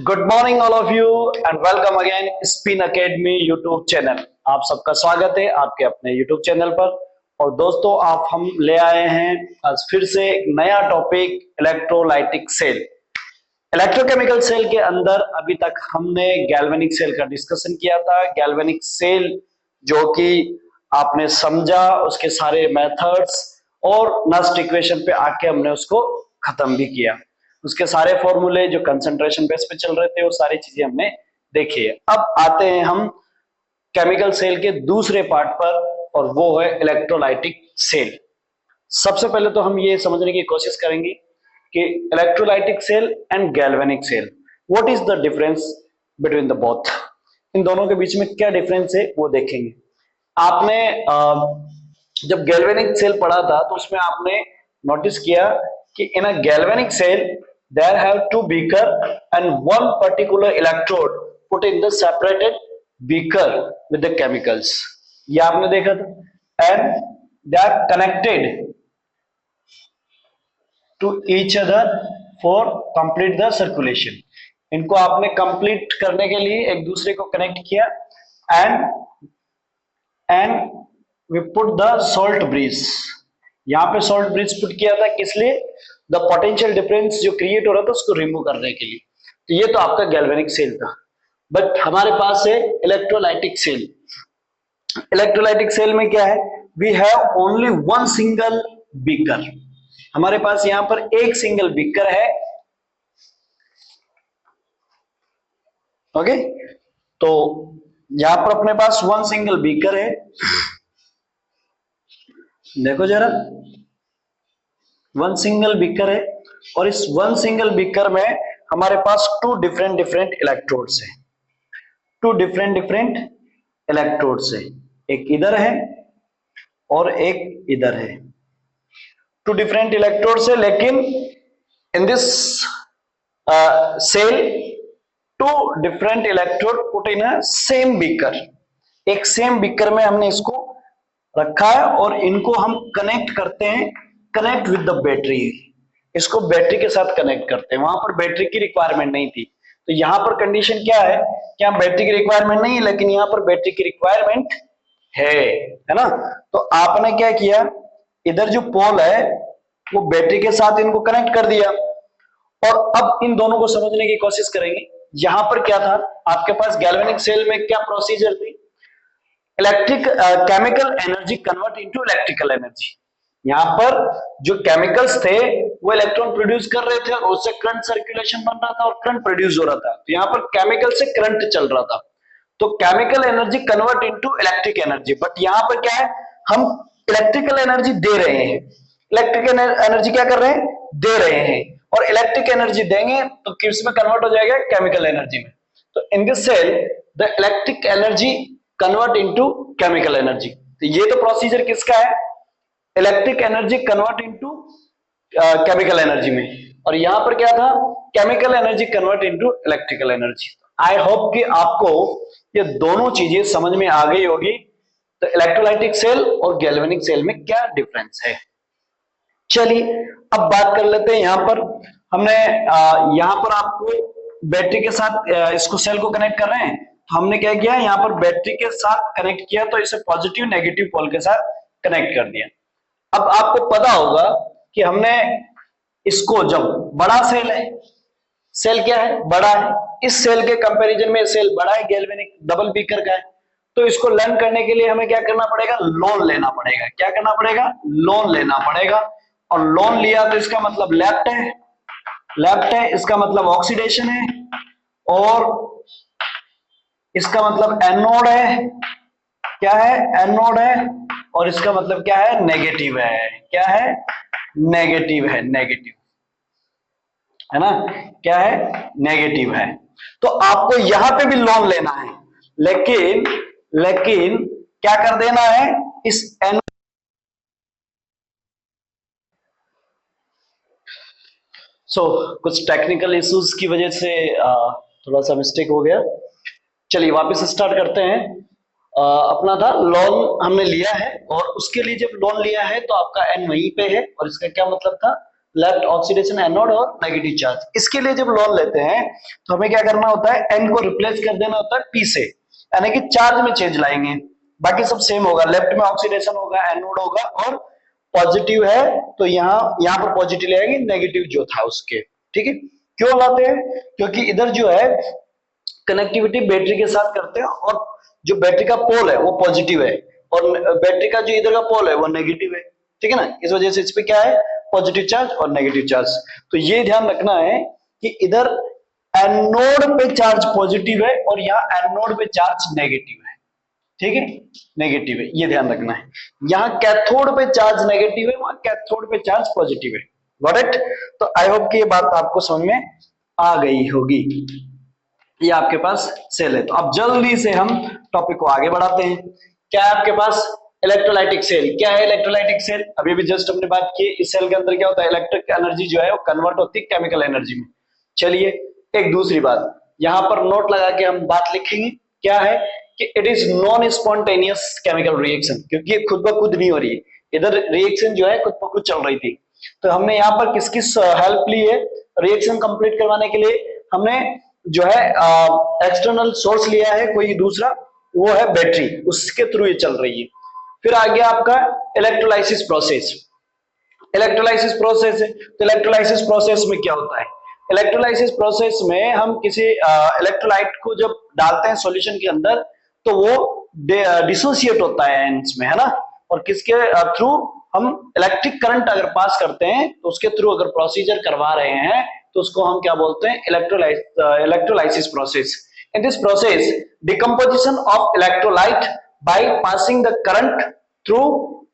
Good morning all of you and welcome again spin academy YouTube channel. आप सबका स्वागत है आपके अपने यूट्यूब चैनल पर। और दोस्तों आप हम ले आए हैं आज फिर से एक नया topic electrolytic cell. Electrochemical cell के अंदर अभी तक हमने गैल्वेनिक सेल का डिस्कशन किया था। गैल्वेनिक सेल जो कि आपने समझा, उसके सारे मेथड्स और नस्ट इक्वेशन पे आके हमने उसको खत्म भी किया। उसके सारे फॉर्मूले जो कंसंट्रेशन बेस पे चल रहे थे वो सारी चीजें हमने देखी है। अब आते हैं हम केमिकल सेल के दूसरे पार्ट पर और वो है इलेक्ट्रोलाइटिक सेल। सबसे पहले तो हम ये समझने की कोशिश करेंगे कि electrolytic cell and galvanic cell, what is the difference between the both. इन दोनों के बीच में क्या डिफरेंस है वो देखेंगे। आपने जब गैल्वेनिक सेल पढ़ा था तो उसमें आपने नोटिस किया कि in a galvanic cell there have two beaker and one particular electrode put in the separated beaker with the chemicals। ये आपने देखा था and they are connected to each other for complete the circulation। इनको आपने complete करने के लिए एक दूसरे को कनेक्ट किया and we put the salt bridge। यहाँ पे सॉल्ट ब्रिज पुट किया था किस लिए? द पोटेंशियल डिफरेंस जो क्रिएट हो रहा था उसको रिमूव करने के लिए। तो ये तो आपका गैल्वेनिक सेल था। बट हमारे पास है इलेक्ट्रोलाइटिक सेल। इलेक्ट्रोलाइटिक सेल में क्या है? We have only one single beaker. हमारे पास यहाँ पर एक सिंगल बीकर है। ओके, तो यहाँ पर अपने पास वन सिंगल बीकर है। देखो जरा, वन सिंगल बीकर है और इस वन सिंगल बीकर में हमारे पास टू डिफरेंट इलेक्ट्रोड्स है। टू डिफरेंट इलेक्ट्रोड्स है, एक इधर है और एक इधर है। टू डिफरेंट इलेक्ट्रोड्स है, लेकिन in this cell two different electrode put in a same beaker. एक सेम बीकर में हमने इसको रखा है और इनको हम कनेक्ट करते हैं, कनेक्ट विद द बैटरी। इसको बैटरी के साथ कनेक्ट करते हैं। वहां पर बैटरी की रिक्वायरमेंट नहीं थी, तो यहाँ पर कंडीशन क्या है कि यहाँ बैटरी की रिक्वायरमेंट नहीं है, लेकिन यहाँ पर बैटरी की रिक्वायरमेंट है ना। तो आपने क्या किया, इधर जो पोल है वो बैटरी के साथ इनको कनेक्ट कर दिया। और अब इन दोनों को समझने की कोशिश करेंगे। यहां पर क्या था आपके पास गैल्वेनिक सेल में, क्या प्रोसीजर थी? Electric chemical energy convert into electrical energy. यहाँ पर जो केमिकल्स थे वो इलेक्ट्रॉन प्रोड्यूस कर रहे थे और उससे करंट सर्कुलेशन बन रहा था और करंट प्रोड्यूस हो रहा था। तो यहाँ पर केमिकल से करंट चल रहा था, तो chemical energy convert into electric energy. But यहाँ पर क्या है, हम इलेक्ट्रिकल एनर्जी दे रहे हैं। इलेक्ट्रिकल एनर्जी क्या कर रहे हैं? दे रहे हैं। और इलेक्ट्रिक एनर्जी देंगे तो किस में कन्वर्ट हो जाएगा? केमिकल एनर्जी में। तो in this cell the electric energy convert into chemical energy. तो ये तो प्रोसीजर किसका है? Electric energy convert into chemical energy में। और यहां पर क्या था? Chemical energy convert into electrical energy. I hope कि आपको ये दोनों चीजें समझ में आ गई होगी। तो इलेक्ट्रोलाइटिक सेल और गैल्वेनिक सेल में क्या डिफरेंस है। चलिए अब बात कर लेते हैं। यहां पर हमने यहां पर आपको बैटरी के साथ इसको सेल को कनेक्ट कर रहे हैं, तो हमने क्या किया, यहाँ पर बैटरी के साथ कनेक्ट किया, तो इसे पॉजिटिव नेगेटिव पोल के साथ कनेक्ट कर दिया। अब आपको पता होगा कि हमने इसको, जब बड़ा सेल है, सेल क्या है? बड़ा है। इस सेल के कंपैरिजन में सेल बड़ा है, गैल्वेनिक डबल बीकर का है। तो इसको लर्न करने के लिए हमें क्या करना पड़ेगा? लोन लेना पड़ेगा। क्या करना पड़ेगा? लोन लेना पड़ेगा। और लोन लिया तो इसका मतलब लेफ्ट है, लेफ्ट है, इसका मतलब ऑक्सीडेशन है, और इसका मतलब एनोड है। क्या है? एनोड है। और इसका मतलब क्या है? नेगेटिव है। क्या है? नेगेटिव है। नेगेटिव है ना, क्या है? नेगेटिव है। तो आपको यहां पे भी लोन लेना है, लेकिन क्या कर देना है? इस एनोड कुछ टेक्निकल इश्यूज की वजह से थोड़ा सा मिस्टेक हो गया। चलिए वापस स्टार्ट करते हैं। अपना था लोन हमने लिया है, और उसके लिए जब लोन लिया है तो आपका एन वहीं पे है, और इसका क्या मतलब था? लेफ्ट ऑक्सीडेशन एनोड और नेगेटिव चार्ज। इसके लिए जब लोन लेते हैं तो हमें क्या करना होता है, एन को रिप्लेस कर देना होता है पी से, यानी कि चार्ज में चेंज लाएंगे, बाकी सब सेम होगा। लेफ्ट में ऑक्सीडेशन होगा, एनोड होगा, और पॉजिटिव है तो यहाँ पर पॉजिटिव ले आएंगे, नेगेटिव जो था उसके। ठीक है, क्यों लाते हैं, क्योंकि इधर जो है कनेक्टिविटी बैटरी के साथ करते हैं, और जो बैटरी का पोल है वो पॉजिटिव है, और बैटरी का जो इधर का पोल है वो नेगेटिव है। ठीक है ना, इस वजह से इस पे क्या है, पॉजिटिव चार्ज और नेगेटिव चार्ज। तो ये ध्यान रखना है कि इधर एनोड पे चार्ज पॉजिटिव है और यहाँ एनोड पे चार्ज नेगेटिव है। ठीक है, नेगेटिव है, ये ध्यान रखना है। यहाँ कैथोड पे चार्ज नेगेटिव है, वहां कैथोड पे चार्ज पॉजिटिव है। Got it. तो आई होप कि ये बात आपको समझ में आ गई होगी। ये आपके पास सेल है। तो अब जल्दी से हम टॉपिक को आगे बढ़ाते हैं। क्या है आपके पास, इलेक्ट्रोलाइटिक सेल। क्या है इलेक्ट्रोलाइटिक सेल, अभी भी जस्ट हमने बात की। इस सेल के अंदर क्या होता है, इलेक्ट्रिक एनर्जी जो है वो कन्वर्ट होती है केमिकल एनर्जी में। चलिए एक दूसरी बात, यहां पर नोट लगा के हम बात लिखेंगे, क्या है कि it is non spontaneous chemical reaction, क्योंकि ये खुद ब खुद नहीं हो रही है, इधर रिएक्शन जो है खुद ब खुद चल रही थी। तो हमने यहाँ पर किस किस हेल्प ली है रिएक्शन कंप्लीट करवाने के लिए, हमने जो है एक्सटर्नल सोर्स लिया है कोई दूसरा, वो है बैटरी, उसके थ्रू ये चल रही है। फिर आ गया आपका इलेक्ट्रोलाइसिस प्रोसेस। इलेक्ट्रोलाइसिस प्रोसेस है, तो इलेक्ट्रोलाइसिस प्रोसेस में क्या होता है, इलेक्ट्रोलाइसिस प्रोसेस में हम किसी इलेक्ट्रोलाइट को जब डालते हैं सॉल्यूशन के अंदर तो वो डिसोसिएट होता है आयंस में, है ना, और किसके थ्रू हम इलेक्ट्रिक करंट अगर पास करते हैं तो उसके थ्रू अगर प्रोसीजर करवा रहे हैं तो उसको हम क्या बोलते हैं, electrolysis process. In this process decomposition of electrolyte by passing the current through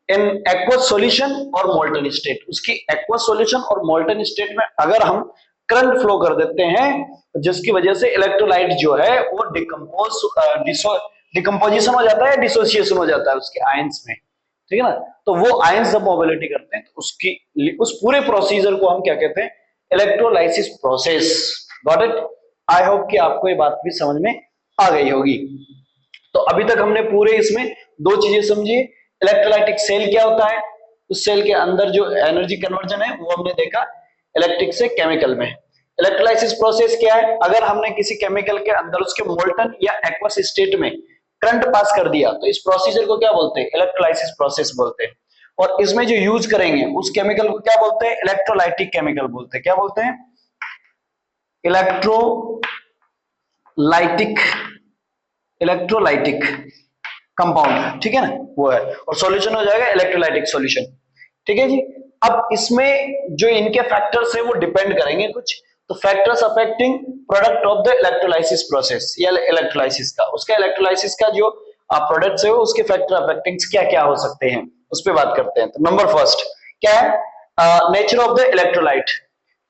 in aqueous solution और मोल्टन स्टेट। उसकी एक्वस सॉल्यूशन और मोल्टन स्टेट में अगर हम करंट फ्लो कर देते हैं जिसकी वजह से इलेक्ट्रोलाइट जो है वो डिकम्पोजिशन हो जाता है, डिसोसिएशन हो जाता है उसके आयंस में। ठीक है ना, तो वो आयंस जब मोबिलिटी करते हैं तो उसकी उस पूरे प्रोसीजर को हम क्या कहते हैं, electrolysis process. Got it. I hope कि आपको ये बात भी समझ में आ गई होगी। तो अभी तक हमने पूरे इसमें दो चीजें समझी, इलेक्ट्रोलाइटिक सेल क्या होता है, उस सेल के अंदर जो एनर्जी कन्वर्जन है वो हमने देखा इलेक्ट्रिक से केमिकल में। इलेक्ट्रोलाइसिस प्रोसेस क्या है, अगर हमने किसी केमिकल के अंदर उसके मोल्टन या एक्वस स्टेट में करंट पास कर दिया तो इस प्रोसीजर को क्या बोलते हैं, इलेक्ट्रोलाइसिस प्रोसेस बोलते हैं। और इसमें जो यूज करेंगे उस केमिकल को क्या बोलते हैं, इलेक्ट्रोलाइटिक केमिकल बोलते हैं। क्या बोलते हैं, इलेक्ट्रोलाइटिक कंपाउंड। ठीक है ना, वो है, और सॉल्यूशन हो जाएगा इलेक्ट्रोलाइटिक सॉल्यूशन। ठीक है जी। अब इसमें जो इनके फैक्टर्स है वो डिपेंड करेंगे कुछ, तो factors affecting product of the electrolysis process या इलेक्ट्रोलाइसिस का, उसका इलेक्ट्रोलाइसिस का जो प्रोडक्ट्स है उसके फैक्टर अफेक्टिंग क्या क्या हो सकते हैं उस पर बात करते हैं। तो नंबर फर्स्ट क्या है, नेचर ऑफ द इलेक्ट्रोलाइट।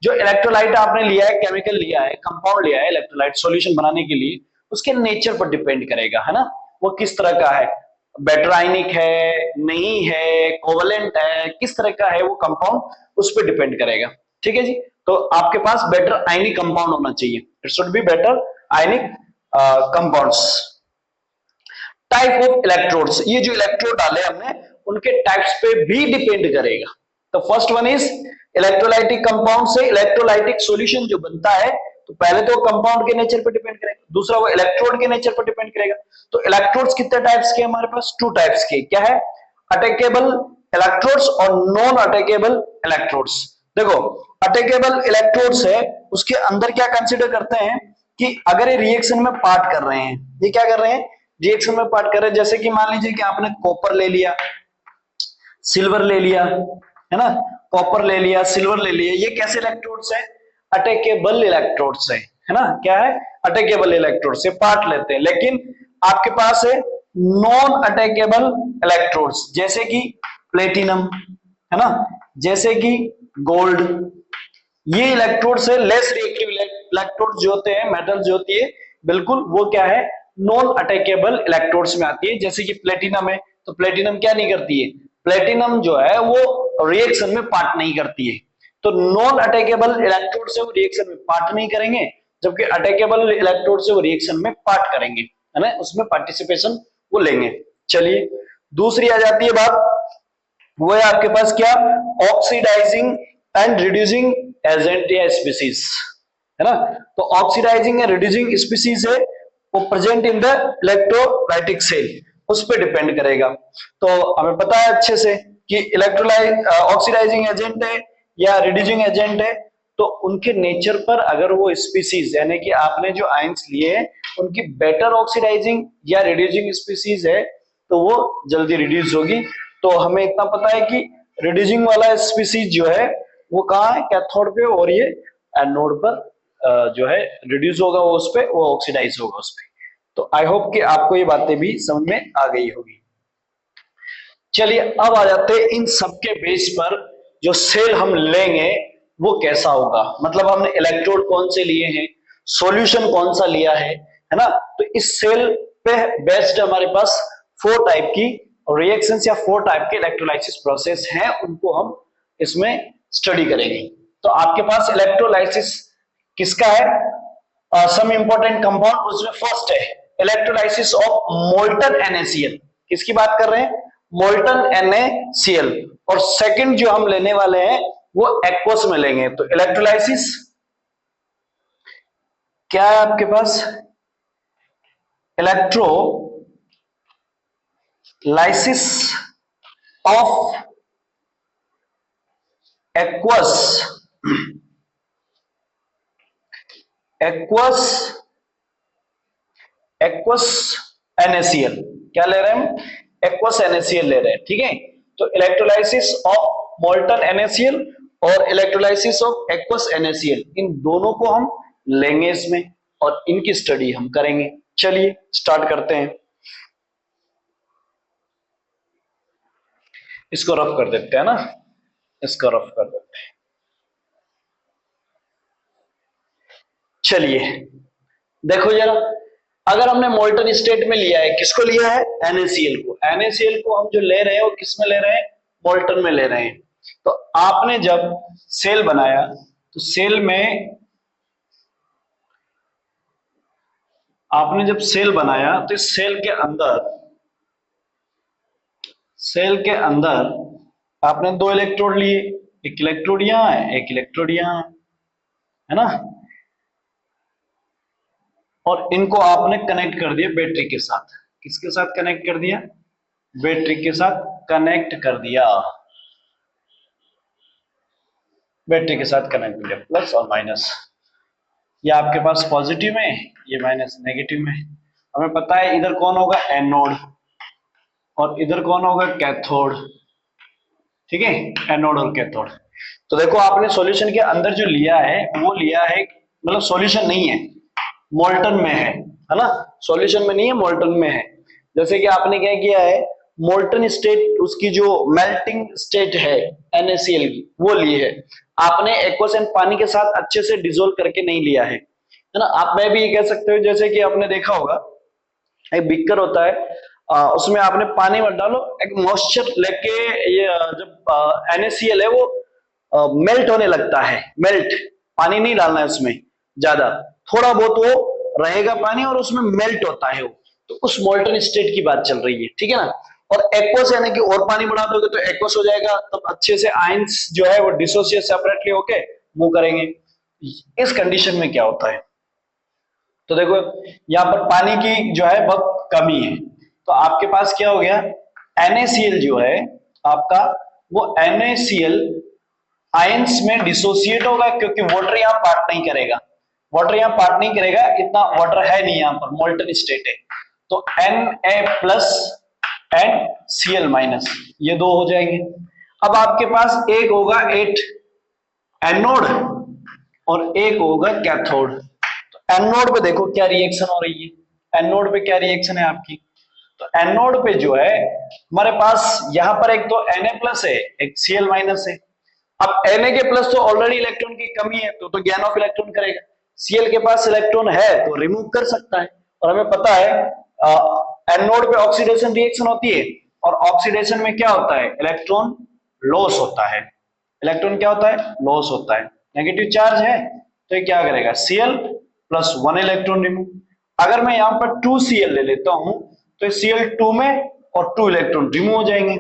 जो इलेक्ट्रोलाइट आपने लिया है, केमिकल लिया है, कंपाउंड लिया है इलेक्ट्रोलाइट सॉल्यूशन बनाने के लिए, उसके नेचर पर डिपेंड करेगा, है ना, वो किस तरह का है, बेटर आयनिक है, नहीं है, कोवलेंट है, किस तरह का है वो कंपाउंड, उस पर डिपेंड करेगा। ठीक है जी। तो आपके पास बेटर आयनिक कंपाउंड होना चाहिए, it should be better ionic compounds. Type of electrodes, ये जो इलेक्ट्रोड डाले हमने उनके टाइप्स पे भी डिपेंड करेगा। तो first one is electrolytic compound से इलेक्ट्रोलाइटिक सॉल्यूशन जो बनता है, तो पहले तो कंपाउंड के नेचर पर डिपेंड करेगा, दूसरा वो इलेक्ट्रोड के नेचर पर डिपेंड करेगा। तो इलेक्ट्रोड्स कितने टाइप्स के हमारे पास, टू टाइप्स के। क्या है, अटैकेबल इलेक्ट्रोड्स और नॉन अटैकेबल इलेक्ट्रोड्स। देखो अटैकेबल इलेक्ट्रोड्स है उसके अंदर क्या कंसीडर करते हैं कि अगर ये रिएक्शन में पार्ट कर रहे हैं, ये क्या कर रहे हैं, रिएक्शन में पार्ट कर रहे हैं। जैसे कि मान लीजिए कि आपने कॉपर ले लिया, सिल्वर ले लिया, है ना, कॉपर ले लिया, सिल्वर ले लिया, ये कैसे इलेक्ट्रोड्स है, अटैकेबल इलेक्ट्रोड्स है ना, क्या है, अटैकेबल इलेक्ट्रोड्स से पार्ट लेते हैं। लेकिन आपके पास है नॉन अटैकेबल इलेक्ट्रोड्स, जैसे कि प्लेटिनम, है ना, जैसे कि गोल्ड, ये इलेक्ट्रोड्स है लेस रिएक्टिव इलेक्ट्रोड्स जो होते हैं, मेटल जो होती है बिल्कुल, वो क्या है, नॉन अटैकेबल इलेक्ट्रोड्स में आती है। जैसे कि प्लेटिनम है, तो प्लेटिनम क्या नहीं करती है, प्लेटिनम जो है वो रिएक्शन में पार्ट नहीं करती है। तो नॉन अटैकेबल इलेक्ट्रोड से वो रिएक्शन में पार्ट नहीं करेंगे, जबकि अटैकेबल इलेक्ट्रोड से वो रिएक्शन में पार्ट करेंगे, है ना, उसमें पार्टिसिपेशन वो लेंगे। चलिए दूसरी आ जाती है बात, वो है आपके पास क्या, ऑक्सीडाइजिंग एंड रिड्यूसिंग एजेंट या स्पीसीज, है ना। तो ऑक्सीडाइजिंग या रिड्यूसिंग स्पीसीज है वो present in the electrolytic cell, उस पर डिपेंड करेगा। तो हमें पता है अच्छे से कि इलेक्ट्रोलाइट ऑक्सीडाइजिंग एजेंट है या रिड्यूसिंग एजेंट है, तो उनके नेचर पर अगर वो स्पीसीज यानी कि आपने जो आयंस लिए हैं उनकी बेटर ऑक्सीडाइजिंग या रिड्यूसिंग स्पीसीज है तो वो जल्दी रिड्यूस होगी। तो हमें इतना पता है कि रिड्यूसिंग वाला स्पीसीज जो है वो कहाँ है, कैथोड पे, और ये एनोड पर जो है रिड्यूस होगा, वो उस पे वो ऑक्सीडाइज होगा उस पे। तो आई होप कि आपको ये बातें भी समझ में आ गई होगी। चलिए अब आ जाते हैं इन सबके बेस पर जो सेल हम लेंगे वो कैसा होगा, मतलब हमने इलेक्ट्रोड कौन से लिए हैं, सॉल्यूशन कौन सा लिया है ना। तो इस सेल पे बेस्ड हमारे पास 4 टाइप की रिएक्शंस या 4 टाइप के इलेक्ट्रोलाइसिस प्रोसेस हैं, उनको हम इसमें स्टडी करेंगे। तो आपके पास इलेक्ट्रोलाइसिस किसका है, सम इंपॉर्टेंट कंपाउंड, उसमें फर्स्ट है इलेक्ट्रोलाइसिस ऑफ मोल्टन NaCl, किसकी बात कर रहे हैं, मोल्टन NaCl। और सेकंड जो हम लेने वाले हैं वो एक्वस में लेंगे। तो इलेक्ट्रोलाइसिस क्या है आपके पास, इलेक्ट्रोलाइसिस ऑफ एक्वस NaCl, क्या ले रहे हैं हम, एक्वस NaCl ले रहे हैं, ठीक है। तो इलेक्ट्रोलाइसिस ऑफ मोल्टन NaCl और इलेक्ट्रोलाइसिस ऑफ एक्वस NaCl, इन दोनों को हम लेंगे इसमें और इनकी स्टडी हम करेंगे। चलिए स्टार्ट करते हैं, इसको रफ कर देते हैं ना, इसको रफ कर देते हैं। चलिए देखो जरा, अगर हमने मोल्टन स्टेट में लिया है, किसको लिया है, NaCl को, NaCl को हम जो ले रहे हैं वो किस में ले रहे हैं, मोल्टन में ले रहे हैं। तो आपने जब सेल बनाया तो सेल में आपने जब सेल बनाया तो इस सेल के अंदर आपने 2 इलेक्ट्रोड लिए, एक इलेक्ट्रोड यहां है, एक इलेक्ट्रोड यहां है ना, और इनको आपने कनेक्ट कर दिया बैटरी के साथ। किसके साथ कनेक्ट कर दिया, बैटरी के साथ कनेक्ट कर दिया, बैटरी के साथ कनेक्ट कर दिया, प्लस और माइनस, ये आपके पास पॉजिटिव में, ये माइनस नेगेटिव में। हमें पता है इधर कौन होगा, एनोड, और इधर कौन होगा, कैथोड, ठीक है, एनोड और कैथोड। तो देखो आपने सॉल्यूशन के अंदर जो लिया है वो लिया है, मतलब सॉल्यूशन नहीं है, मोल्टन में है ना, सॉल्यूशन में नहीं है, मोल्टन में है। जैसे कि आपने क्या किया है, मोल्टन स्टेट, उसकी जो मेल्टिंग स्टेट है NaCl की वो ली है आपने, एक्वस एंड पानी के साथ अच्छे से डिसोल्व करके नहीं लिया है ना। आप मैं भी ये कह सकते हो, जैसे कि आपने देखा होगा एक बीकर होता है, उसमें आपने पानी मत डालो, एक मॉइस्चर लेके ये जब NaCl है वो मेल्ट होने लगता है, मेल्ट, पानी नहीं डालना है उसमें ज्यादा, थोड़ा बहुत वो रहेगा पानी और उसमें मेल्ट होता है वो, तो उस मोल्टन स्टेट की बात चल रही है, ठीक है ना। और एक्वस यानी कि और पानी बढ़ा दोगे तो एक्वस हो जाएगा, तब अच्छे से आयंस जो है वो डिसोसिएट सेपरेटली होके मूव करेंगे। इस कंडीशन में क्या होता है, तो देखो यहाँ पर पानी की जो है बहुत कमी है, तो आपके पास क्या हो गया, NaCl जो है आपका, वो NaCl आयंस में डिसोसिएट होगा, क्योंकि वाटर यहाँ पार्ट नहीं करेगा, वाटर यहाँ पार्ट नहीं करेगा, इतना वाटर है नहीं यहाँ पर, मोल्टन स्टेट है। तो Na plus and Cl minus, ये 2 हो जाएंगे। अब आपके पास एक होगा 8 एनोड और एक होगा कैथोड। तो एनोड पे देखो क्या रिएक्शन हो रही है, एनोड पे क्या रिएक्शन है आपकी, तो एनोड पे जो है हमारे पास यहाँ पर एक तो Na प्लस है, एक Cl माइनस है। अब Na के प्लस तो ऑलरेडी इलेक्ट्रॉन की कमी है, तो गेन ऑफ इलेक्ट्रॉन करेगा, Cl के पास इलेक्ट्रॉन है तो रिमूव कर सकता है। और हमें पता है एनोड पे ऑक्सीडेशन रिएक्शन होती है, और ऑक्सीडेशन में क्या होता है, इलेक्ट्रॉन लॉस होता है, इलेक्ट्रॉन क्या होता है, लॉस होता है, नेगेटिव चार्ज है, तो ये क्या करेगा, Cl प्लस 1 इलेक्ट्रॉन रिमूव। अगर मैं यहाँ पर 2Cl ले लेता हूं तो Cl2 में और 2 इलेक्ट्रॉन रिमूव हो जाएंगे।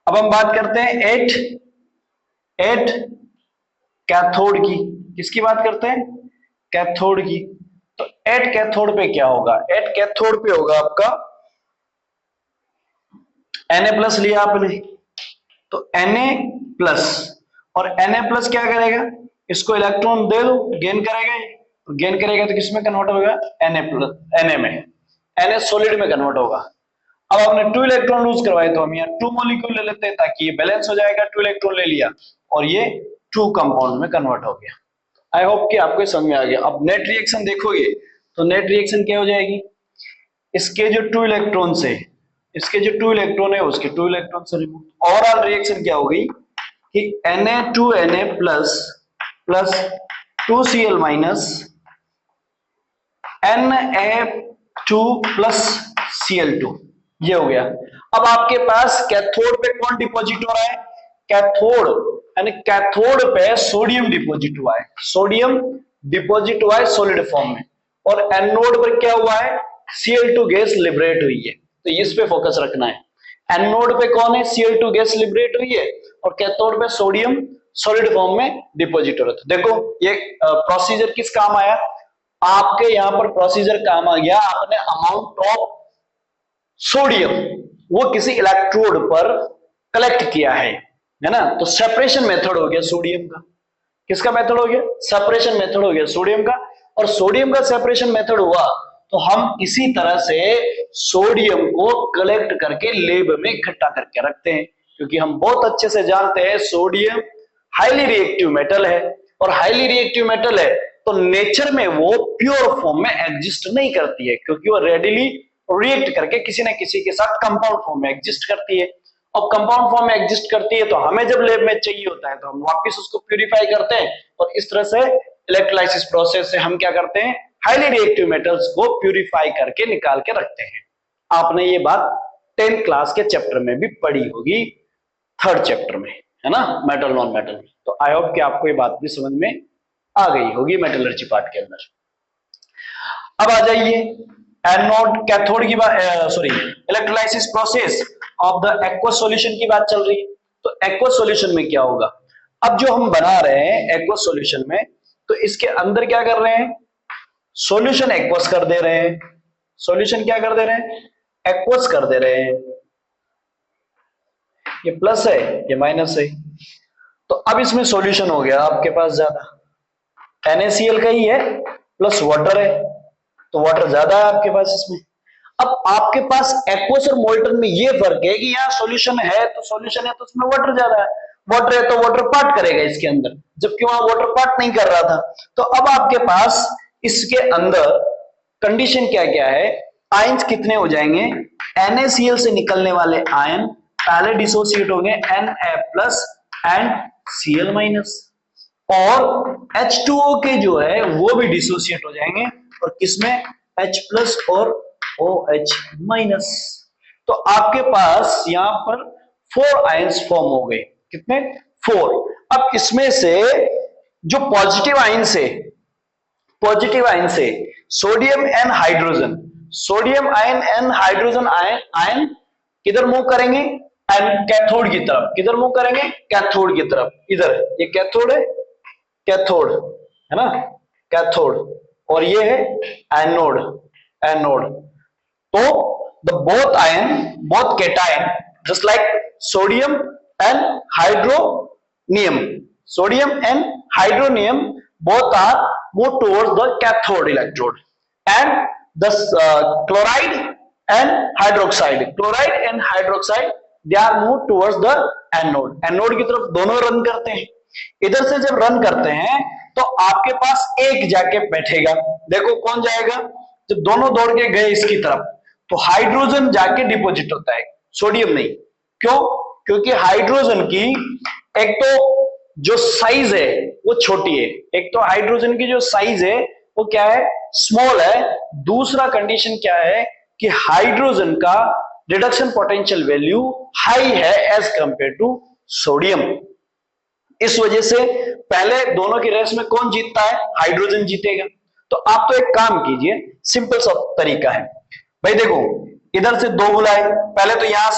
अब हम बात करते हैं 8 एट कैथोड की, किसकी बात करते हैं, कैथोड की। तो एट कैथोड पे क्या होगा, एट कैथोड पे होगा आपका Na+ लिया आपने, तो Na+, और Na+ क्या करेगा, इसको इलेक्ट्रॉन दे दो, गेन करेगा, गेन करेगा तो किसमें कन्वर्ट होगा, Na में, Na सॉलिड में कन्वर्ट होगा। अब आपने 2 इलेक्ट्रॉन लूज करवाए तो हम यहाँ 2 मॉलिक्यूल ले लेते हैं ताकि ये बैलेंस हो जाएगा, 2 इलेक्ट्रॉन ले लिया और ये 2 कंपाउंड में कन्वर्ट हो गया। आई होप कि आपको समझ में आ गया। अब नेट रिएक्शन देखोगे तो नेट रिएक्शन क्या हो जाएगी, इसके जो 2 इलेक्ट्रॉन है, इसके जो 2 इलेक्ट्रॉन है उसके 2 इलेक्ट्रॉन से रिमूव। ओवरऑल रिएक्शन क्या हो गई कि Na2Na plus 2Cl minus Na2 plus Cl2, ये हो गया। अब आपके पास कैथोड पे कौन डिपॉजिट हो रहा है, कैथोड, यानी कैथोड पे सोडियम डिपॉजिट हुआ है, सोडियम डिपॉजिट हुआ है सॉलिड फॉर्म में, और एनोड पर क्या हुआ है, Cl2 गैस लिबरेट हुई है, तो इस पे फोकस रखना है। एनोड पे कौन है, Cl2 गैस लिबरेट हुई है, और कैथोड पे सोडियम सॉलिड फॉर्म में डिपॉजिट हो रहा है। देखो ये प्रोसीजर किस काम आया, आपके यहां पर प्रोसीजर काम आ गया, आपने अमाउंट ऑफ सोडियम वो किसी इलेक्ट्रोड पर कलेक्ट किया है ना, तो सेपरेशन मेथड हो गया सोडियम का, किसका मेथड हो गया, सेपरेशन मेथड हो गया सोडियम का, और सोडियम का सेपरेशन मेथड हुआ तो हम इसी तरह से सोडियम को कलेक्ट करके लेब में इकट्ठा करके रखते हैं, क्योंकि हम बहुत अच्छे से जानते हैं सोडियम हाईली रिएक्टिव मेटल है, और हाईली रिएक्टिव मेटल है तो नेचर में वो प्योर फॉर्म में एग्जिस्ट नहीं करती है, क्योंकि वो रेडिली रिएक्ट करके किसी न किसी के साथ कंपाउंड फॉर्म में एग्जिस्ट करती है। अब कंपाउंड फॉर्म में एग्जिस्ट करती है तो हमें जब लैब में चाहिए होता है तो हम वापस उसको प्यूरिफाई करते हैं, और इस तरह से इलेक्ट्रोलाइसिस प्रोसेस से हम क्या करते हैं, हाईली रिएक्टिव मेटल्स को प्यूरिफाई करके निकाल के रखते हैं। आपने ये बात 10th क्लास के चैप्टर में भी पढ़ी होगी, 3rd चैप्टर में, है ना, मेटल नॉन मेटल। तो आई होप कि आपको ये बात भी समझ में आ गई होगी मेटलर्जी पार्ट के अंदर। अब आ जाइए एनोड कैथोड की बात, sorry electrolysis process of the aqueous solution की बात चल रही है। तो एक्वस सॉल्यूशन में क्या होगा, अब जो हम बना रहे हैं एक्वस सॉल्यूशन में, तो इसके अंदर क्या कर रहे हैं, सॉल्यूशन एक्वस कर दे रहे हैं, सॉल्यूशन क्या कर दे रहे हैं, एक्वस कर दे रहे हैं, ये प्लस है ये माइनस है, तो अब इसमें सॉल्यूशन हो गया आपके पास ज्यादा, NaCl का ही है प्लस वाटर है, तो वाटर ज्यादा है आपके पास इसमें। अब आपके पास एक्वस और मोल्टन में ये फर्क है कि यहाँ सॉल्यूशन है तो सॉल्यूशन है तो उसमें वाटर ज्यादा है, वाटर है तो वाटर पार्ट करेगा इसके अंदर, जबकि वहां वाटर पार्ट नहीं कर रहा था। तो अब आपके पास इसके अंदर कंडीशन क्या क्या है, आयंस कितने हो जाएंगे, NaCl से निकलने वाले आयन पहले डिसोसिएट होंगे Na+ एंड Cl-, और H2O के जो है वो भी डिसोसिएट हो जाएंगे, और किसमें, H+ और OH-। तो आपके पास यहां पर 4 आयंस फॉर्म हो गए, कितने, 4। अब इसमें से जो पॉजिटिव आयंस है, पॉजिटिव आयन से sodium and hydrogen, sodium ion and hydrogen ion किधर मूव करेंगे, एंड कैथोड की तरफ, किधर मूव करेंगे, कैथोड की तरफ, इधर ये कैथोड है, कैथोड है ना, कैथोड, और ये है एनोड, एनोड। तो the both ion, both cation just like sodium and hydronium, sodium and hydronium both are move towards the cathode electrode, and the chloride and hydroxide, chloride and hydroxide they are move towards the anode, anode की तरफ दोनों run करते हैं। इधर से जब run करते हैं तो आपके पास एक जाके बैठेगा, देखो कौन जाएगा, जब दोनों दौड़ के गए इसकी तरफ तो हाइड्रोजन जाके डिपॉजिट होता है, सोडियम नहीं। क्यों, क्योंकि हाइड्रोजन की एक तो जो साइज है वो छोटी है, एक तो हाइड्रोजन की जो साइज है वो क्या है, स्मॉल है, दूसरा कंडीशन क्या है कि हाइड्रोजन का रिडक्शन पोटेंशियल वैल्यू हाई है एज कंपेयर टू सोडियम। इस वजह से पहले दोनों की रेस में कौन जीतता है, हाइड्रोजन जीतेगा। तो आप तो एक काम कीजिए, सिंपल सा तरीका है भाई, देखो इधर से दो बुलाए, पहले तो यहां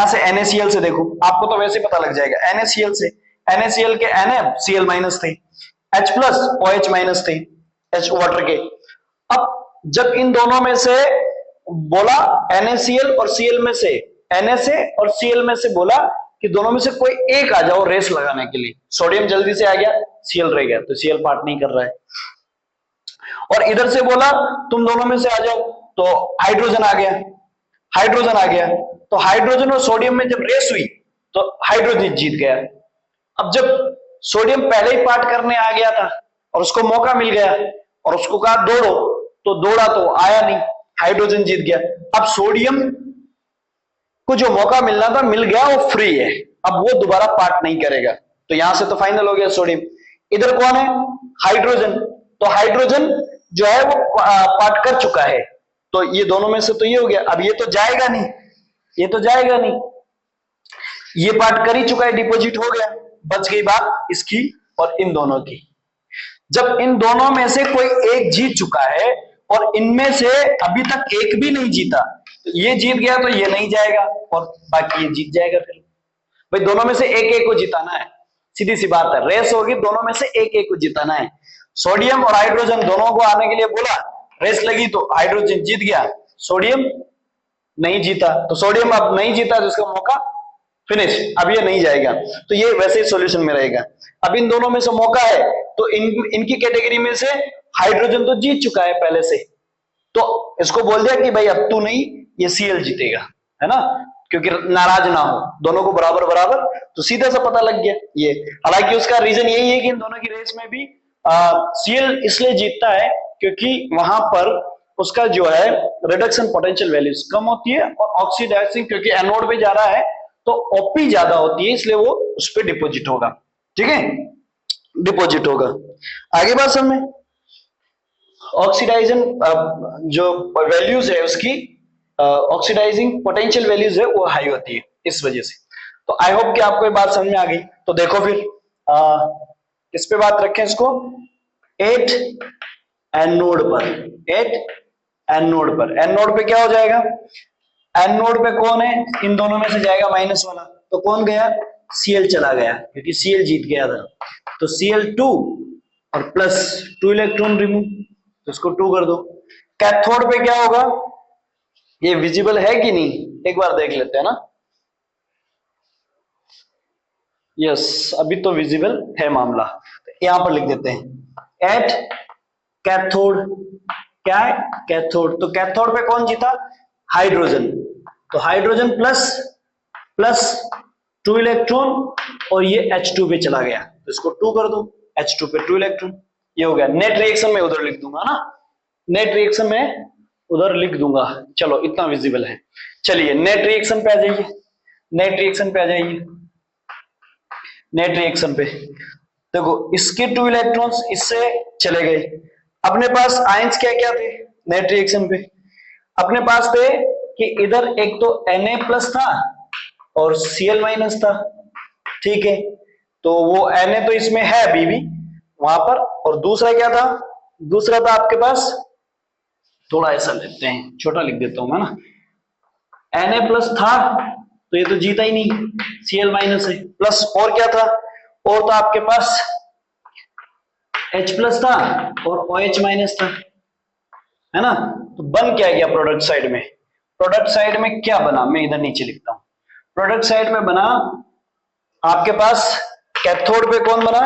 से NaCl से देखो, आपको तो वैसे पता लग जाएगा, NaCl से NaCl के NaCl माइनस थे, H प्लस OH माइनस थे, H वाटर के। अब जब इन दोनों में से बोला NaCl और Cl में से, Na से और Cl में से बोला कि दोनों में से कोई एक आ जाओ रेस लगाने के लिए, सोडियम जल्दी से आ गया, Cl रह गया, तो Cl पार्ट नहीं कर रहा है। और इधर से बोला तुम दोनों में से आ जाओ, तो हाइड्रोजन आ गया, हाइड्रोजन आ गया, तो हाइड्रोजन और सोडियम में जब रेस हुई तो हाइड्रोजन जीत गया। अब जब सोडियम पहले ही पार्ट करने आ गया था और उसको मौका मिल गया और उसको कहा दौड़ो, तो दौड़ा तो आया नहीं, हाइड्रोजन जीत गया। अब सोडियम को जो मौका मिलना था मिल गया, वो फ्री है, अब वो दोबारा पार्ट नहीं करेगा, तो यहां से तो फाइनल हो गया सोडियम। इधर कौन है? हाइड्रोजन, तो हाइड्रोजन जो है वो पार्ट कर चुका है, तो ये दोनों में से तो ये हो गया। अब ये तो जाएगा नहीं, ये तो जाएगा नहीं, ये पार्ट कर ही चुका है, डिपॉजिट हो गया, बच गई बात इसकी और इन दोनों की। जब इन दोनों में से कोई एक जीत चुका है और इनमें से अभी तक एक भी नहीं जीता, तो ये जीत गया तो ये नहीं जाएगा और बाकी ये जीत जाएगा। फिर भाई दोनों में से एक एक को जिताना है, सीधी सी बात है, रेस होगी, दोनों में से एक एक को जिताना है। सोडियम और हाइड्रोजन दोनों को आने के लिए बोला, रेस लगी तो हाइड्रोजन जीत गया, सोडियम नहीं जीता, तो सोडियम अब नहीं जीता तो इसका मौका फिनिश, अब ये नहीं जाएगा, तो ये वैसे ही सॉल्यूशन में रहेगा। अब इन दोनों में से मौका है, तो इनकी कैटेगरी में से हाइड्रोजन तो जीत चुका है पहले से, तो इसको बोल दिया कि भाई अब तू नहीं, ये Cl जीतेगा, है ना, क्योंकि नाराज ना हो, दोनों को बराबर बराबर, तो सीधा सा पता लग गया ये। हालांकि उसका रीजन यही है कि इन दोनों की रेस में भी Cl इसलिए जीतता है क्योंकि वहां पर उसका जो है रिडक्शन पोटेंशियल वैल्यूज कम होती है और ऑक्सीडाइजिंग, क्योंकि एनोड पे जा रहा है तो ओपी ज्यादा होती है, इसलिए वो उस पर डिपोजिट होगा, ठीक है, डिपोजिट होगा। आगे बात समझ में, ऑक्सीडाइजन जो वैल्यूज है उसकी, ऑक्सीडाइजिंग पोटेंशियल वैल्यूज है वो हाई होती है इस वजह से। तो आई होप कि आपको ये बात समझ में आ गई। तो देखो फिर इस पे बात रखें इसको, 8 एनोड पर, 8 एनोड पर, एनोड पे क्या हो जाएगा, एनोड पे कौन है, इन दोनों में से जाएगा माइनस वाला, तो कौन गया, Cl चला गया, क्योंकि Cl जीत गया था, तो Cl2 और प्लस 2 इलेक्ट्रॉन रिमूव, तो इसको 2 कर दो। कैथोड पे क्या होगा, ये विजिबल है कि नहीं, एक बार देख लेते हैं ना, यस अभी तो विजिबल है मामला, तो यहां पर लिख देते हैं एट कैथोड, क्या है कैथोड, तो कैथोड पे कौन जीता, हाइड्रोजन, तो हाइड्रोजन प्लस प्लस 2 इलेक्ट्रॉन और ये H2 पे चला गया, तो इसको 2 कर दो, H2 पे 2 इलेक्ट्रॉन, ये हो गया। नेट रिएक्शन में उधर लिख दूंगा ना, नेट रिएक्शन में उधर लिख दूंगा, चलो इतना विजिबल है। चलिए नेट रिएक्शन पे आ जाइए, नेट रिएक्शन पे आ जाइए, नेट रिएक्शन पे देखो, इसके 2 इलेक्ट्रॉन्स इससे चले गए, अपने पास आयंस क्या क्या थे नेट रिएक्शन पे, अपने पास थे कि इधर एक तो Na प्लस था और Cl माइनस था, ठीक है, तो वो Na तो इसमें है अभी भी वहां पर, और दूसरा क्या था, दूसरा था आपके पास, थोड़ा ऐसा लेते हैं, छोटा लिख देता हूं मैं ना, Na प्लस था तो ये तो जीता ही नहीं, Cl माइनस है, प्लस और क्या था, और तो आपके पास H प्लस था और OH माइनस था, है ना, तो बन क्या गया प्रोडक्ट साइड में, प्रोडक्ट साइड में क्या बना, मैं इधर नीचे लिखता हूं, प्रोडक्ट साइड में बना आपके पास कैथोड पे कौन बना,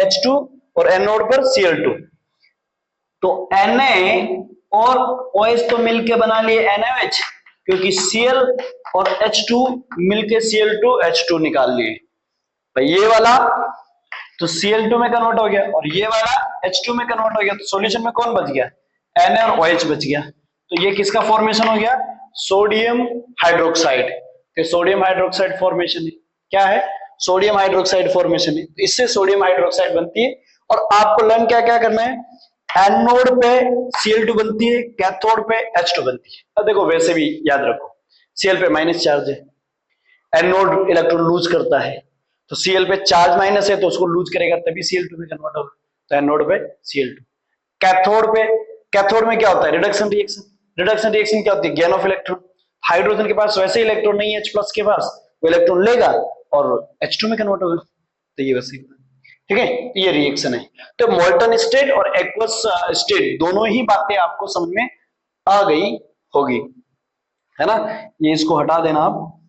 H2 और एनोड पर Cl2, तो Na और OH तो मिलके बना लिए NaOH, क्योंकि Cl और H2 मिलके Cl2 H2 निकाल लिए, तो ये वाला तो Cl2 में कन्वर्ट हो गया और ये वाला H2 में कन्वर्ट हो गया, तो सॉल्यूशन में कौन बच गया, Na और OH बच गया, तो ये किसका फॉर्मेशन हो गया, सोडियम हाइड्रोक्साइड, तो सोडियम हाइड्रोक्साइड फॉर्मेशन है, क्या है, सोडियम हाइड्रोक्साइड फॉर्मेशन है, तो इससे सोडियम हाइड्रोक्साइड बनती है। और आपको लर्न क्या क्या करना है, एनोड पे Cl2 बनती है, कैथोड पे H2 बनती है। अब देखो वैसे भी याद रखो, Cl पे माइनस चार्ज है, एनोड इलेक्ट्रॉन लूज करता है, तो Cl पे चार्ज माइनस है तो उसको लूज करेगा तभी Cl2 में कन्वर्ट होगा, तो एनोड पे Cl2। कैथोड पे, कैथोड में क्या होता है, रिडक्शन रिएक्शन, रिडक्शन रिएक्शन क्या होती है, गेन ऑफ इलेक्ट्रॉन, हाइड्रोजन के पास वैसे इलेक्ट्रॉन नहीं है H प्लस के पास, वो इलेक्ट्रॉन लेगा और H2 में कन्वर्ट होगा, तो ये वैसे, ठीक है, ये रिएक्शन है। तो मोल्टन स्टेट और एक्वस स्टेट दोनों ही बातें आपको समझ में आ गई होगी, है ना। ये इसको हटा देना आप,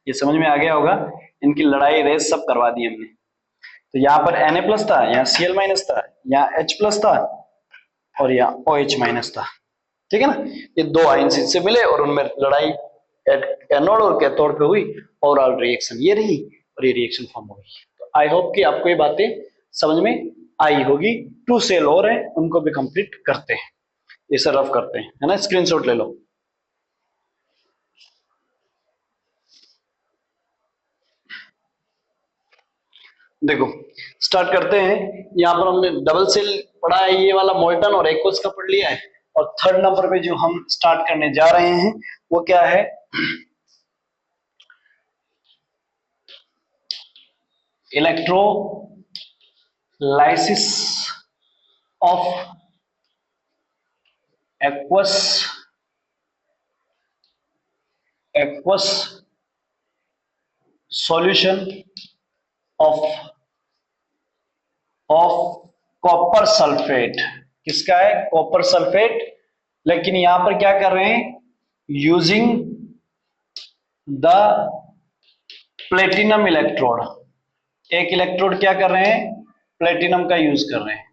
ये समझ में आ गया होगा। इनकी लड़ाई रेस सब करवा दी हमने। तो यहाँ पर Na+ था, यहाँ Cl- था, यहाँ H+ था और यहाँ OH- था, ठीक है ना। ये दो आयंस इससे मिले और उनमें लड़ाई एनोड और कैथोड पे हुई, ओवरऑल रिएक्शन ये रही और ये रिएक्शन फॉर्म हो गई। तो आई होप कि आपको ये बातें समझ में आई होगी। 2 सेल और है, उनको भी कंप्लीट करते हैं, इसे रफ करते हैं, है ना। स्क्रीनशॉट ले लो। देखो स्टार्ट करते हैं। यहाँ पर हमने डबल सेल पढ़ा है, ये वाला मोल्टन और एक्वस का पढ़ लिया है। और थर्ड नंबर पे जो हम स्टार्ट करने जा रहे हैं वो क्या है, electrolysis of aqueous solution of copper sulphate. किसका है, कॉपर सल्फेट। लेकिन यहां पर क्या कर रहे हैं, यूजिंग द प्लेटिनम इलेक्ट्रोड। एक इलेक्ट्रोड क्या कर रहे हैं, प्लेटिनम का यूज कर रहे हैं।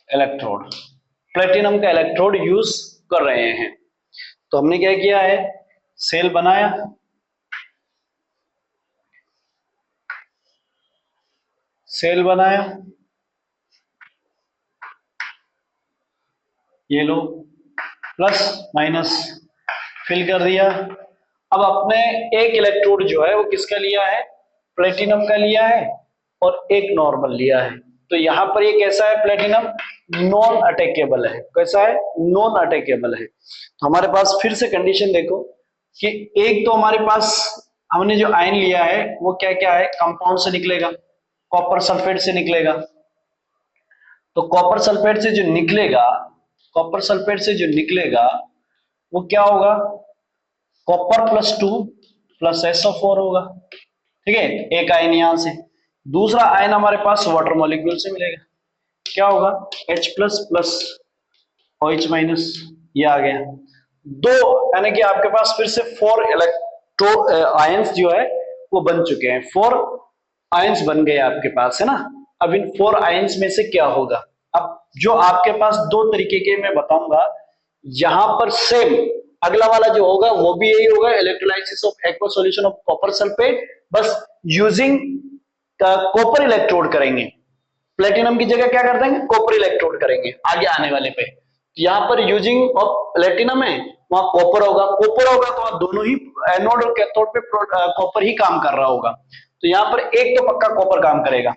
इलेक्ट्रोड प्लेटिनम का इलेक्ट्रोड यूज कर रहे हैं। तो हमने क्या किया है, सेल बनाया, ये लो, प्लस माइनस फिल कर दिया। अब अपने एक इलेक्ट्रोड जो है वो किसका लिया है, प्लेटिनम का लिया है और एक नॉर्मल लिया है। तो यहां पर ये कैसा है, प्लेटिनम नॉन अटैकेबल है। कैसा है, नॉन अटैकेबल है। तो हमारे पास फिर से कंडीशन देखो कि एक तो हमारे पास हमने जो आयन लिया है वो क्या क्या है, कंपाउंड से निकलेगा, कॉपर सल्फेट से निकलेगा। तो कॉपर सल्फेट से जो निकलेगा वो क्या होगा, कॉपर +2 प्लस SO4 होगा, ठीक है। एक आयन यहां से, दूसरा आयन हमारे पास वाटर मॉलिक्यूल से मिलेगा, क्या होगा, H+ प्लस OH-, ये आ गया। दो, यानी कि आपके पास फिर से 4 इलेक्ट्रो आयंस जो है वो बन चुके हैं। 4 आयंस बन गए आपके पास, है ना। अब इन 4 आयंस में से क्या होगा, अब जो आपके पास दो तरीके के मैं बताऊंगा, यहां पर सेम अगला वाला जो होगा वो भी यही होगा, electrolysis of aqua solution of copper sulphate, बस यूजिंग कॉपर इलेक्ट्रोड करेंगे। प्लेटिनम की जगह क्या कर देंगे, कॉपर इलेक्ट्रोड करेंगे आगे आने वाले पे। यहाँ पर यूजिंग ऑफ प्लेटिनम है, वहां कॉपर होगा, तो वहां दोनों ही एनोड और कैथोड पे कॉपर ही काम कर रहा होगा। तो यहाँ पर एक तो पक्का कॉपर काम करेगा,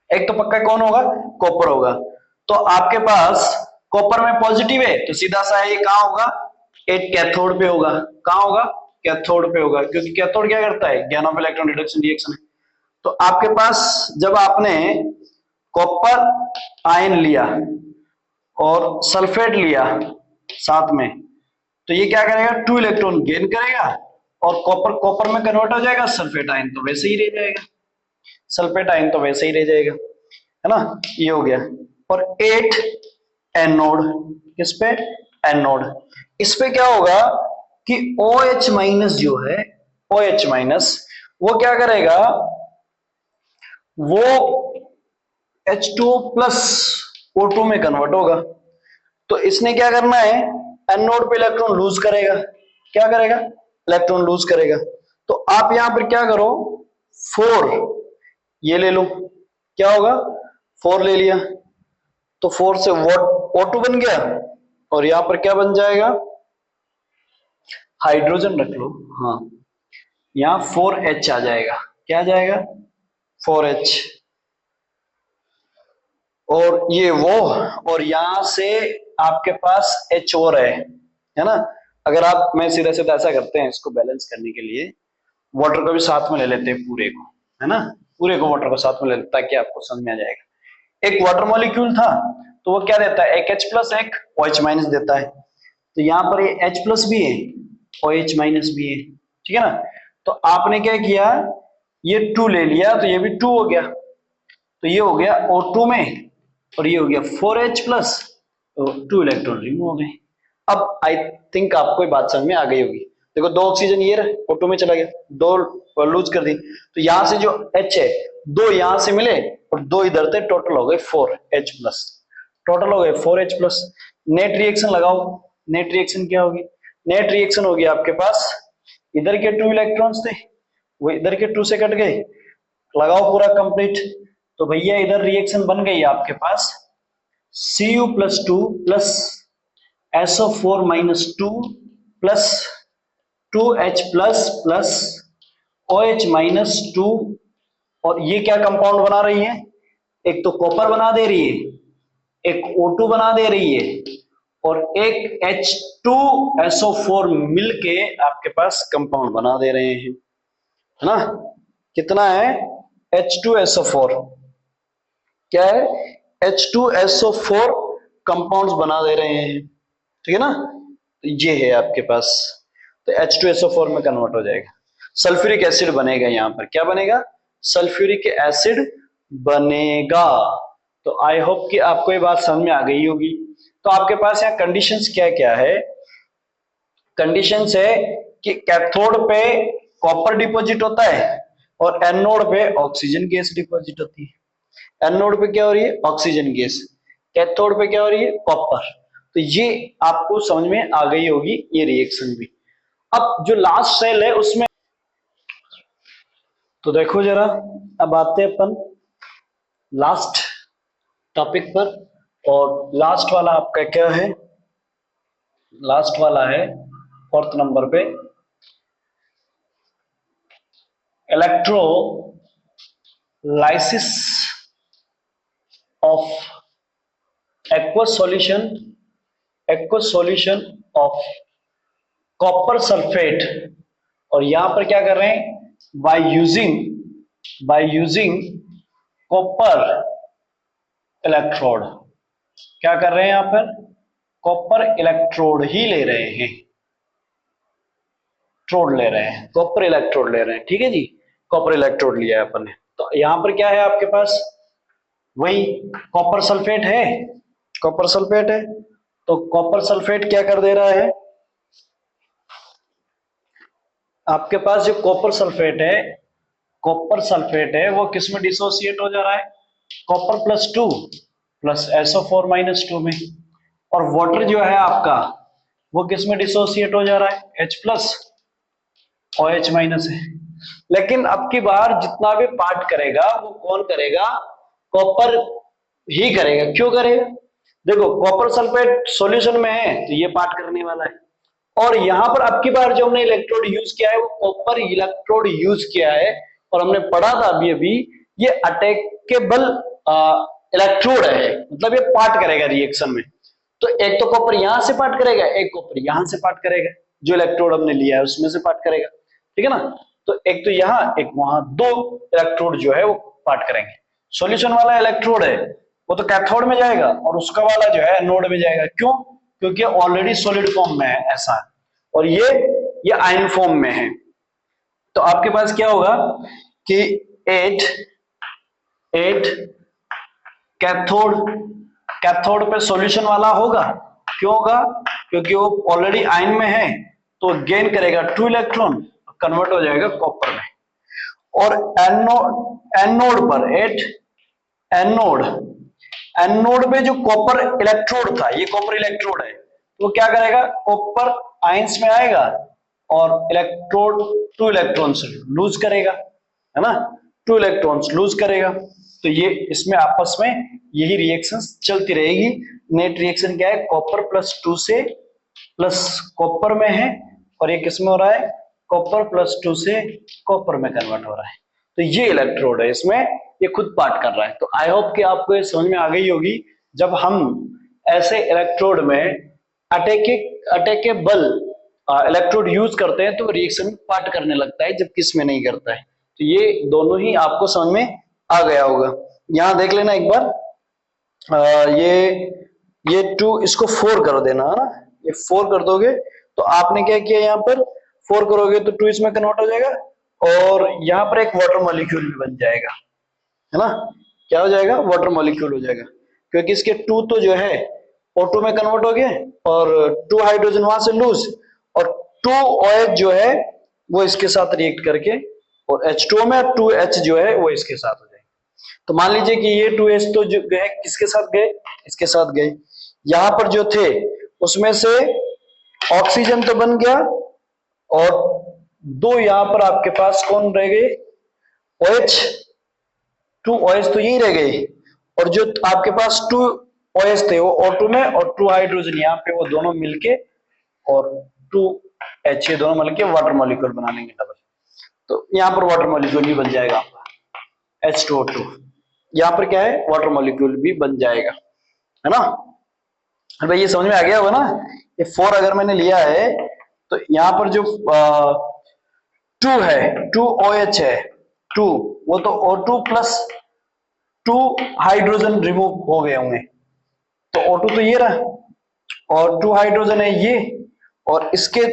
एक तो पक्का कौन होगा, कॉपर होगा। तो आपके पास कॉपर में पॉजिटिव है तो सीधा सा है, ये कहां होगा, एक कैथोड पे होगा। कहां होगा, कैथोड पे होगा, क्योंकि कैथोड क्या करता है, ज्ञान ऑफ इलेक्ट्रॉन रिडक्शन रिएक्शन है। तो आपके पास जब आपने कॉपर आयन लिया और सल्फेट लिया साथ में, तो ये क्या करेगा, 2 इलेक्ट्रॉन गेन करेगा और कॉपर कॉपर में कन्वर्ट हो जाएगा, सल्फेट आयन तो वैसे ही रह जाएगा, है ना। ये हो गया। और 8 एनोड, किस पे, एनोड। इस पे क्या होगा कि OH- जो है, OH- वो क्या करेगा, वो H2O प्लस O2 में कन्वर्ट होगा। तो इसने क्या करना है, एनोड पे इलेक्ट्रॉन लूज करेगा, क्या करेगा, इलेक्ट्रॉन लूज करेगा। तो आप यहां पर क्या करो, 4 ये ले लो, क्या होगा, 4 ले लिया, तो 4 से O2 बन गया और यहां पर क्या बन जाएगा, हाइड्रोजन रख लो, हाँ, यहां 4H आ जाएगा, क्या आ जाएगा, 4H। और ये वो, और यहां से आपके पास H और है ना। अगर आप, मैं सीधे सीधे ऐसा करते हैं, इसको बैलेंस करने के लिए वाटर को भी साथ में ले लेते हैं, पूरे को, है ना, पूरे को वाटर को साथ में ले लेते, ताकि आपको समझ में आ जाएगा। एक वाटर मॉलिक्यूल था तो वो क्या देता है, एक H+ एक OH- देता है। तो यहां पर ये H+ भी है, OH- भी है, ठीक है ना। तो आपने क्या किया, ये 2 ले लिया तो ये भी 2 हो गया, तो ये हो गया O2 में, और ये हो गया 4H प्लस, तो 2 इलेक्ट्रॉन रिमूव हो गए। अब आई थिंक आपको ये बात समझ में आ गई होगी। देखो 2 ऑक्सीजन ये रहे, O2 में चला गया, 2 लूज कर दी, तो यहां से जो H है 2 यहां से मिले और 2 इधर थे, टोटल हो गए 4H प्लस, टोटल हो गए 4H प्लस। नेट रिएक्शन लगाओ, नेट रिएक्शन क्या होगी, नेट रिएक्शन होगी आपके पास, इधर के 2 इलेक्ट्रॉन्स थे वो इधर के 2 से कट गए, लगाओ पूरा कंप्लीट, तो भैया इधर रिएक्शन बन गई आपके पास Cu plus 2 plus SO4 minus 2 plus 2H plus plus OH minus 2, और ये क्या कंपाउंड बना रही है, एक तो कॉपर बना दे रही है, एक O2 बना दे रही है, और एक H2SO4 मिलके आपके पास कंपाउंड बना दे रहे हैं, है ना। कितना है, H2SO4 क्या है, H2SO4 कंपाउंड्स बना दे रहे हैं, ठीक है ना। ये है आपके पास, तो H2SO4 में कन्वर्ट हो जाएगा, सल्फ्यूरिक एसिड बनेगा, यहां पर क्या बनेगा, सल्फ्यूरिक एसिड बनेगा। तो आई होप कि आपको ये बात समझ में आ गई होगी। तो आपके पास यहाँ कंडीशंस क्या क्या है, कंडीशंस है कि कैथोड पे कॉपर डिपॉजिट होता है और एनोड पे ऑक्सीजन गैस डिपॉजिट होती है। एनोड पे क्या हो रही है, ऑक्सीजन गैस, कैथोड पे क्या हो रही है, कॉपर। तो ये आपको समझ में आ गई होगी ये रिएक्शन भी। अब जो लास्ट सेल है उसमें, तो देखो जरा, अब आते हैं अपन लास्ट टॉपिक पर, और लास्ट वाला आपका क्या है, लास्ट वाला है 4th नंबर पे, electrolysis of aqueous solution of copper sulphate. और यहां पर क्या कर रहे हैं, बाय यूजिंग कॉपर इलेक्ट्रोड, क्या कर रहे हैं यहां पर, कॉपर इलेक्ट्रोड ही ले रहे हैं, ट्रोड ले रहे हैं, कॉपर इलेक्ट्रोड ले रहे हैं, ठीक है जी, कॉपर इलेक्ट्रोड लिया है अपन ने। तो यहां पर क्या है आपके पास, वही कॉपर सल्फेट है, कॉपर सल्फेट है, तो कॉपर सल्फेट क्या कर दे रहा है, आपके पास जो कॉपर सल्फेट है वो किस में डिसोसिएट हो जा रहा है, copper plus 2 plus SO4 minus 2 में, और वाटर जो है आपका वो किस में डिसोसिएट हो जा रहा है, H प्लस OH माइनस है। लेकिन अब की बार जितना भी पार्ट करेगा वो कौन करेगा, कॉपर ही करेगा। क्यों करेगा, देखो कॉपर सल्फेट सॉल्यूशन में है तो ये पार्ट करने वाला है, और यहां पर अब की बार जो हमने इलेक्ट्रोड यूज किया है वो कॉपर इलेक्ट्रोड यूज किया है, और हमने पढ़ा था अभी ये अटैकेबल इलेक्ट्रोड है, मतलब ये पार्ट करेगा रिएक्शन में। तो एक तो कॉपर यहां से पार्ट करेगा, एक कॉपर यहां से पार्ट करेगा, जो इलेक्ट्रोड हमने लिया है उसमें से पार्ट करेगा, ठीक है ना। तो एक तो यहां एक वहां, 2 इलेक्ट्रोड जो है वो पार्ट करेंगे। सॉल्यूशन वाला इलेक्ट्रोड है वो तो कैथोड में जाएगा, और उसका वाला जो है एनोड में जाएगा। क्यों, क्योंकि ऑलरेडी सॉलिड फॉर्म में है ऐसा, और ये आयन फॉर्म में है। तो आपके पास क्या होगा कि 8 कैथोड पे सॉल्यूशन वाला होगा। क्यों होगा, क्योंकि वो ऑलरेडी आयन में है, तो गेन करेगा 2 इलेक्ट्रॉन, कन्वर्ट हो जाएगा कॉपर में। और एनोड पर एनोड पे जो कॉपर इलेक्ट्रोड था, ये कॉपर इलेक्ट्रोड है, तो क्या करेगा, कॉपर आयंस में आएगा और इलेक्ट्रोड 2 इलेक्ट्रॉन्स लूज करेगा, है ना, 2 इलेक्ट्रॉन्स लूज करेगा। तो ये इसमें आपस में यही रिएक्शंस चलती रहेगी। नेट रिएक्शन क्या है, कॉपर प्लस 2 से प्लस कॉपर में है, और ये किसमें हो रहा है, कॉपर प्लस 2 से कॉपर में कन्वर्ट हो रहा है। तो ये इलेक्ट्रोड है, इसमें ये खुद पार्ट कर रहा है। तो आई होप कि आपको ये समझ में आ गई होगी, जब हम ऐसे इलेक्ट्रोड में अटैकेबल इलेक्ट्रोड यूज करते हैं तो रिएक्शन पार्ट करने लगता है, जबकि इसमें नहीं करता है। तो ये दोनों ही आपको समझ में आ गया होगा। यहां देख लेना एक बार, ये 2 इसको 4 कर देना, है ना, ये 4 कर दोगे तो आपने क्या किया, यहाँ पर 4 करोगे तो 2 इसमें कन्वर्ट हो जाएगा, और यहाँ पर एक वाटर मॉलिक्यूल भी बन जाएगा, है ना। क्या हो जाएगा, वाटर मॉलिक्यूल हो जाएगा, क्योंकि इसके 2 तो जो है O2 में कन्वर्ट हो गए और 2 हाइड्रोजन वहां से लूज, और 2 OH जो है वो इसके साथ रिएक्ट करके और H2O में 2H जो है वो इसके साथ हो जाएगा। तो मान लीजिए कि ये 2H तो जो गए किसके साथ गए, इसके साथ गए। यहां पर जो थे उसमें से ऑक्सीजन तो बन गया और 2 यहां पर आपके पास कौन रह गए, OH, 2 OH तो यही रह गए, और जो आपके पास 2 OH थे वो O2 में और 2 हाइड्रोजन यहाँ पे, वो दोनों मिलके और 2H ये दोनों मिलके वाटर मॉलिक्यूल बना लेंगे डबल। तो यहाँ पर वाटर मॉलिक्यूल भी बन जाएगा आपका H2O2, यहाँ पर क्या है, वाटर मॉलिक्यूल भी बन जाएगा, है ना। भाई ये समझ में आ गया होगा ना। ये 4 अगर मैंने लिया है तो यहाँ पर जो 2 है, 2 OH है, 2 वो तो O2 प्लस 2 हाइड्रोजन रिमूव हो गए होंगे, तो O2 तो ये रहा और 2 हाइड्रोजन है ये, और इसके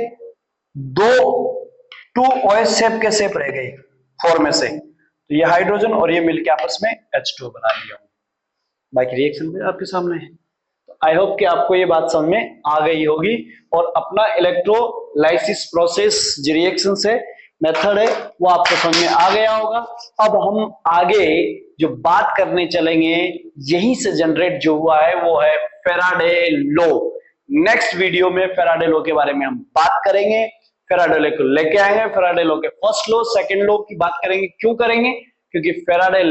2 OH शेप के शेप रह गए 4 में से, तो ये हाइड्रोजन और ये मिलके आपस में H2O बना लिया होंगे। बाकी रिएक्शन भी आपके सामने है। आई होप कि आपको ये बात समझ में आ गई होगी और अपना इलेक्ट्रोलाइसिस प्रोसेस जो रिएक्शन से मेथड है वो आपको समझ में आ गया होगा। अब हम आगे जो बात करने चलेंगे, यहीं से जनरेट जो हुआ है वो है फैराडे लॉ। नेक्स्ट वीडियो में फैराडे लॉ के बारे में हम बात करेंगे, फैराडे लॉ को लेके आएंगे, फैराडे लॉ के फर्स्ट लॉ सेकंड लॉ की बात करेंगे। क्यों करेंगे, क्योंकि फैराडे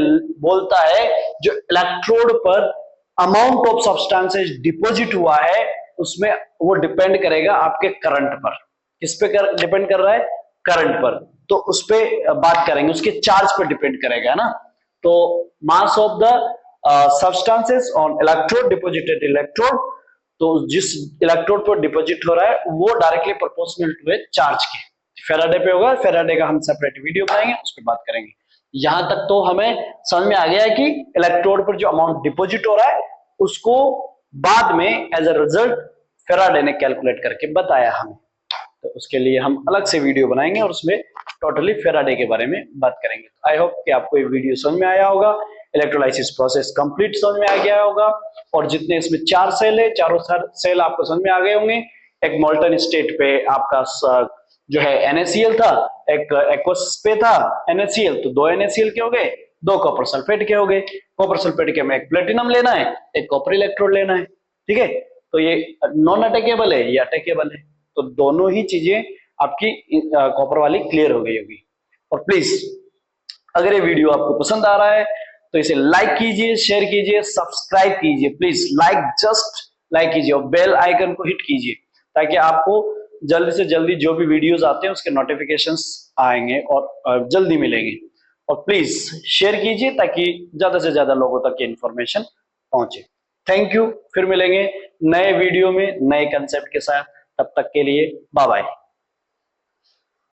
बोलता है जो इलेक्ट्रोड पर अमाउंट ऑफ सब्सटेंसेस डिपॉजिट हुआ है उसमें वो डिपेंड करेगा आपके करंट पर। किस पे डिपेंड कर रहा है, करंट पर, तो उस पे बात करेंगे, उसके चार्ज पर डिपेंड करेगा ना। तो mass of the substances on electrode, deposited electrode, तो जिस इलेक्ट्रोड पर डिपॉजिट हो रहा है वो directly proportional to a charge के। फैराडे पे होगा, फैराडे का हम सेपरेट वीडियो बनाएंगे, उस पर बात करेंगे। यहां तक तो हमें समझ में आ गया है कि इलेक्ट्रोड पर जो अमाउंट डिपॉजिट हो रहा है उसको बाद में एज अ रिजल्ट फैराडे ने कैलकुलेट करके बताया हमें, तो उसके लिए हम अलग से वीडियो बनाएंगे और उसमें टोटली फैराडे के बारे में बात करेंगे। आई होप कि आपको ये वीडियो समझ में आया होगा, इलेक्ट्रोलाइसिस प्रोसेस कंप्लीट समझ में आ गया होगा, और जितने इसमें 4 सेल है, चारों सेल आपको समझ में आ गए होंगे। एक मोल्टन स्टेट पे आपका जो है NaCl था, एक एक्वस पे था NaCl, तो 2 NaCl के हो गए, 2 कॉपर सल्फेट के हो गए। कॉपर सल्फेट के में एक प्लेटिनम लेना है, एक कॉपर इलेक्ट्रोड लेना है, ठीक है। तो ये नॉन अटैकेबल है, ये अटैकेबल है, तो दोनों ही चीजें आपकी कॉपर वाली क्लियर हो गई होगी। और प्लीज अगर ये वीडियो आपको पसंद आ रहा है तो इसे लाइक कीजिए, शेयर कीजिए, सब्सक्राइब कीजिए, प्लीज लाइक, जस्ट लाइक कीजिए और बेल आइकन को हिट कीजिए ताकि आपको जल्दी से जल्दी जो भी वीडियोस आते हैं उसके नोटिफिकेशंस आएंगे और जल्दी मिलेंगे। और प्लीज शेयर कीजिए ताकि ज्यादा से ज्यादा लोगों तक ये इंफॉर्मेशन पहुंचे। थैंक यू, फिर मिलेंगे नए वीडियो में नए कंसेप्ट के साथ, तब तक के लिए बाय बाय।